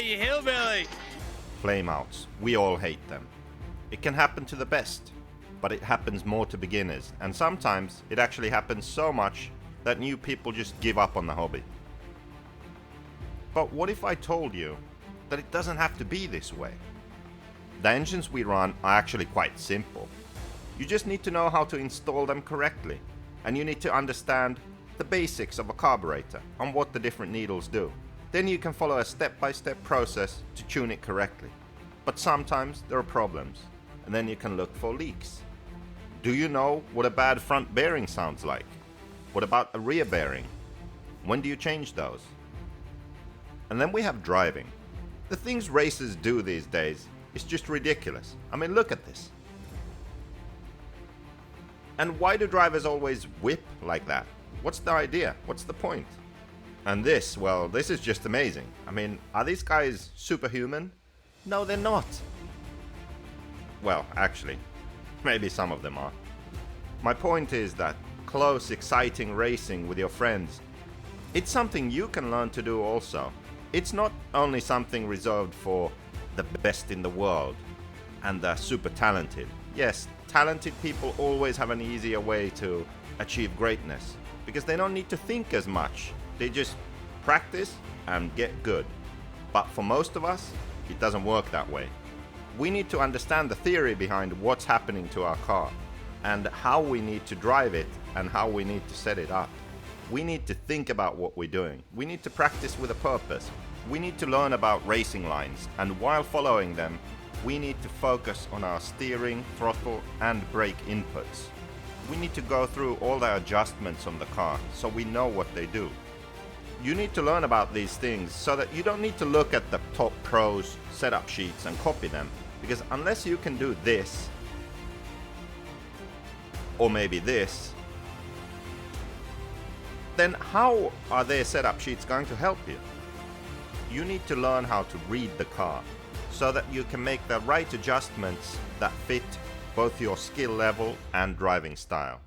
you hillbilly. Flameouts, we all hate them. It can happen to the best, but it happens more to beginners, and sometimes it actually happens so much that new people just give up on the hobby. But what if I told you that it doesn't have to be this way? The engines we run are actually quite simple. You just need to know how to install them correctly, and you need to understand the basics of a carburetor and what the different needles do. Then you can follow a step-by-step process to tune it correctly. But sometimes there are problems, and then you can look for leaks. Do you know what a bad front bearing sounds like? What about a rear bearing? When do you change those? And then we have driving. The things racers do these days is just ridiculous. I mean, look at this. And why do drivers always whip like that? What's the idea? What's the point? And this, well, this is just amazing. I mean, are these guys superhuman? No, they're not. Well, actually, maybe some of them are. My point is that close, exciting racing with your friends, it's something you can learn to do also. It's not only something reserved for the best in the world and the super talented. Yes, talented people always have an easier way to achieve greatness because they don't need to think as much. They just practice and get good. But for most of us, it doesn't work that way. We need to understand the theory behind what's happening to our car and how we need to drive it and how we need to set it up. We need to think about what we're doing. We need to practice with a purpose. We need to learn about racing lines, and while following them, we need to focus on our steering, throttle and brake inputs. We need to go through all the adjustments on the car so we know what they do. You need to learn about these things so that you don't need to look at the top pros' setup sheets and copy them, because unless you can do this, or maybe this, then how are their setup sheets going to help you? You need to learn how to read the car so that you can make the right adjustments that fit both your skill level and driving style.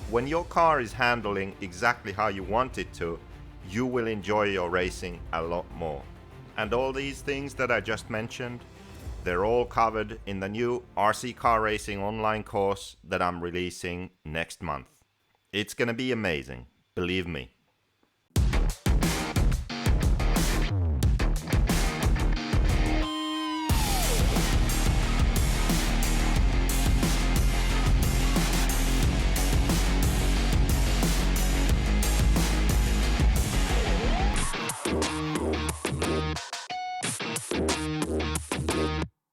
When your car is handling exactly how you want it to, you will enjoy your racing a lot more. And all these things that I just mentioned, they're all covered in the new RC Car Racing online course that I'm releasing next month. It's gonna be amazing, believe me.